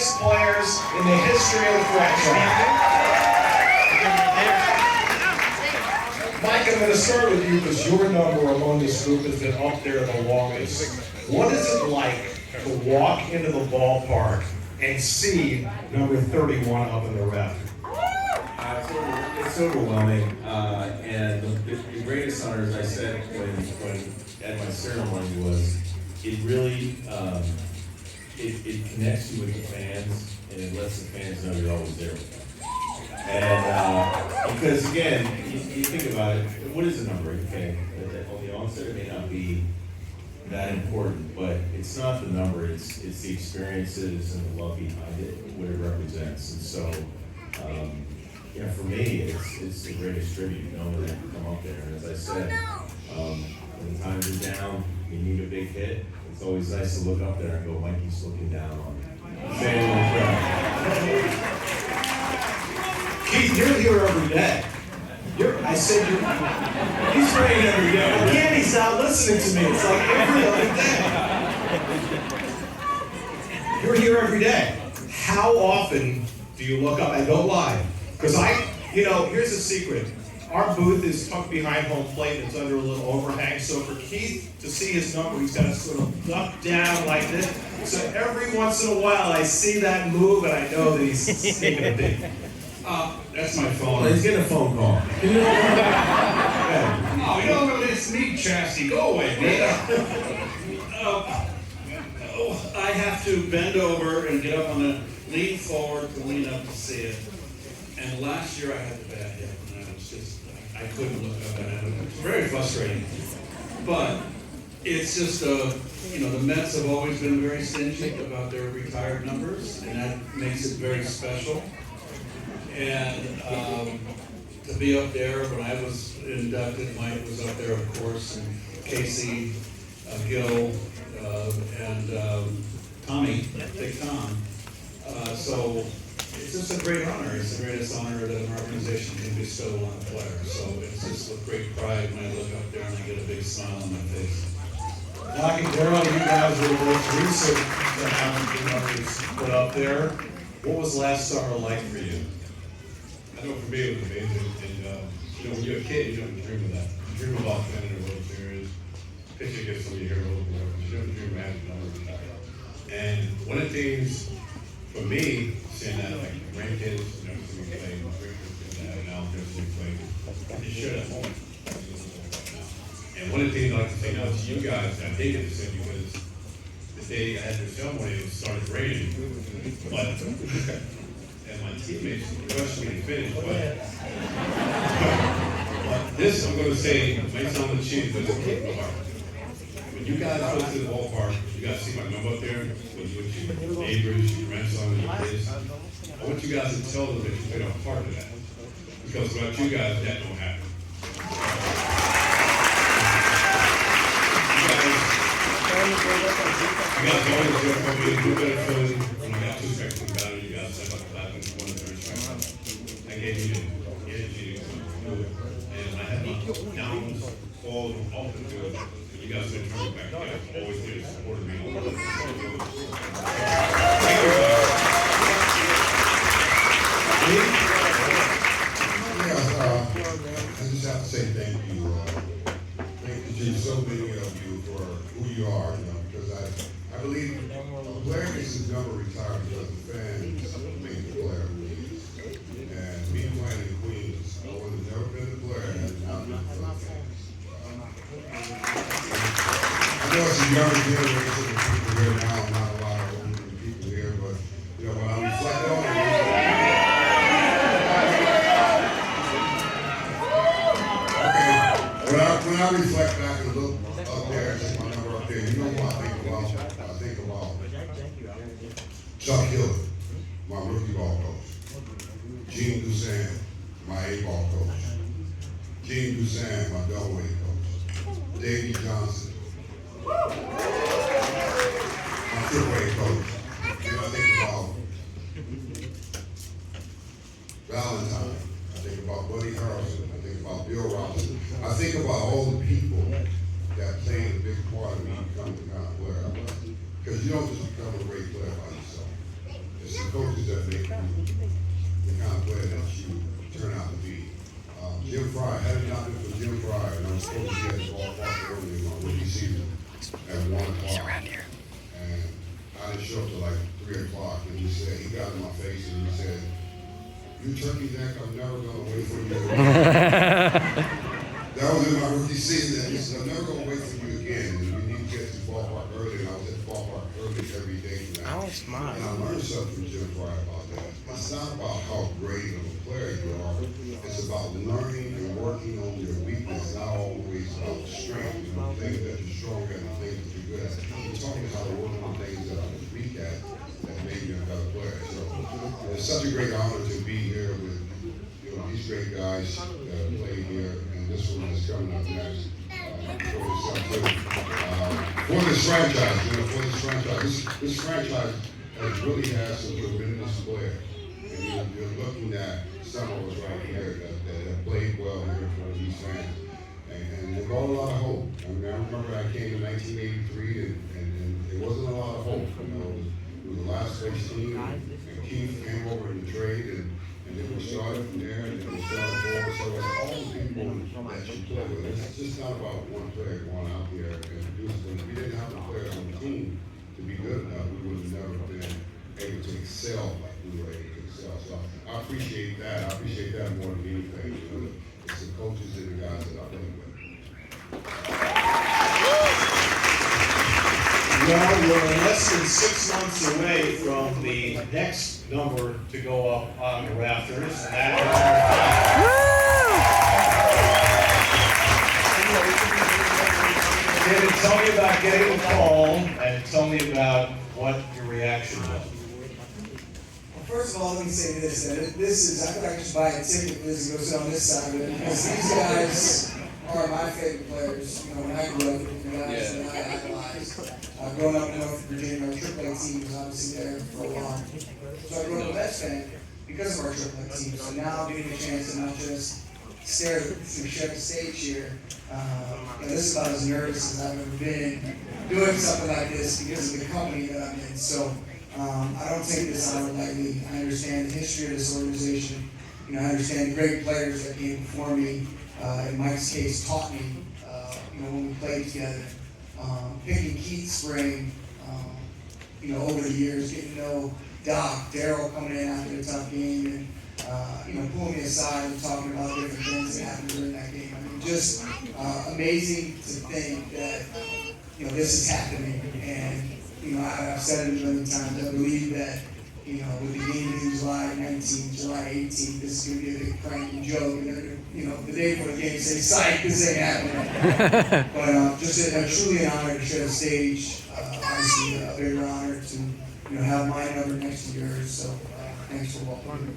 greatest players in the history of the franchise. Mike, I'm going to start with you because your number among this group has been up there the longest. What is it like to walk into the ballpark and see number 31 up in the ref? It's overwhelming, and the greatest honor, as I said when at my ceremony, was it really it connects you with the fans, and it lets the fans know you're always there with them. And because again, you think about it, what is the number? Okay, on the onset it may not be that important, but it's not the number, it's the experiences and the love behind it, what it represents. And so, for me, it's the greatest tribute, knowing that you come up there. And as I said, when times are down, you need a big hit, it's always nice to look up there and go, Mikey's looking down on me. Keith, you're here every day. He's praying every day. Again, he's not listening to me. It's like every other day. You're here every day. How often do you look up? And don't lie. Because here's a secret. Our booth is tucked behind home plate and it's under a little overhang. So for Keith to see his number, he's got to sort of duck down like this. So every once in a while I see that move and I know that he's taking a peek. That's my phone. He's getting a phone call. It's me, Chassie. Go away, I have to bend over and get up on the lean forward to lean up to see it. And last year I had the bad hip, and I couldn't look up, and it was very frustrating. But it's just, the Mets have always been very stingy about their retired numbers, and that makes it very special. And to be up there, when I was inducted, Mike was up there, of course, and Casey, Gil, and Tommy, Big Tom. So it's just a great honor. It's the greatest honor that an organization can bestow on a player. So it's just with great pride when I look up there and I get a big smile on my face. Doc and Daryl, you guys were the most recent to have the numbers put up there. What was last summer like for you? I know for me it was amazing, and when you're a kid, you don't dream of that. You dream about winning a World Series, pitching against some of your heroes, you don't dream of having numbers. And one of the things for me, seeing that like grandkids, see me play, my grandkids and now never see me play, I just share that moment. And one of the things I like to say now to you guys, I think it's the same because the day I had the ceremony, it started raining, but and my teammates rushed me to finish, but this I'm going to say might sound like cheesy, but it's a kick in the heart. When you guys go to the ballpark, you guys see my number up there with your neighbors, your grandson, and your kids. I want you guys to tell them that you played a part of that, because without you guys, that don't happen. You guys always do it for me. You better feeling when I got 2 seconds in battle. You guys set up clapping one of the third strike. I gave you the energy to do it. And I had my downs, falls, all to do it. And you guys didn't turn me back. You guys always did support me. Thank you guys. I just have to say thank you. Thank you to so many of you for who you are, because I believe a player gets his number retired because the fans made the player who he is. And me playing in Queens, I would have never been the player had it not been for the fans. I know it's a younger generation of people here now, not a lot of older people here, but when I reflect on it, when I reflect back and look up there and take my number up there, you know what I think about? I think about Chuck Hill, my rookie ball coach. Gene Dusan, my A-ball coach. Gene Dusan, my double-A coach. Davey Johnson, my triple-A coach. And I think about Valentine. I think about Buddy Harrelson. I think about Bill Robinson. I think about all the people that played a big part of me becoming the kind of player I was. Because you don't just become a great player by yourself. It's coaches that make you the kind of player that you turn out to be. Jim Fry, had it not been for Jim Fry, and I was supposed to be at the ballpark early in my rookie season at 1 o'clock. And I didn't show up till like 3 o'clock, and he said, he got in my face and he said, "You turkey neck, I'm never gonna wait for you again." That was in my rookie season, and he said, "I'm never gonna wait for you again. And you need to get to the ballpark early," and I was at the ballpark early every day for that. Oh, smart. And I learned something from Jim Fry about that. It's not about how great of a player you are. It's about learning and working on your weakness, not always about strength. You know, things that you're strong at and things that you're good at. You're talking how to work on things that I was weak at that made me a better player. So it's such a great honor to be here with these great guys that played here, and this one is coming up next. For this franchise, this franchise has really had some tremendous players. And you're looking at some of us right here that have played well here in front of these fans. And they brought a lot of hope. I mean, I remember I came in 1983 and there wasn't a lot of hope. It was the last place team, and Keith came over in the trade, and then we started from there, and then we started forward. So it's all the people that you play with. It's just not about one player going out there and do something. If we didn't have a player on the team to be good enough, we would have never been able to excel like we were able to excel. So I appreciate that. I appreciate that more than anything. It's the coaches and the guys that I play with. Well, we're less than 6 months away from the next number to go up on the rafters, and that is David, tell me about getting the call, and tell me about what your reaction was. Well, first of all, let me say this, that this is, I could actually just buy a ticket for this and go sit on this side of it, because these guys are my favorite players. You know, when I grew up, the guys that I idolized. Growing up in North Virginia, our AAA team was obviously there for a while. So I grew up a Mets fan because of our AAA team. So now I'm getting a chance to not just stare at the stage here. This is about as nervous as I've ever been doing something like this because of the company that I'm in. So I don't take this on lightly. I understand the history of this organization. I understand the great players that came before me. In Mike's case, taught me. When we played together. Picking Keith's brain, over the years, getting to know Doc, Daryl coming in after a tough game, and pulling me aside and talking about different things that happened during that game. I mean, just amazing to think that this is happening, and I've said it a million times. I believe that with the game being July 19th, July 18th, this is going to be a big pranking joke, and the day before the game, say, "Psych, this ain't happening." But just truly an honor to share the stage. Obviously, a bigger honor to have my number next to yours. So thanks for welcoming me.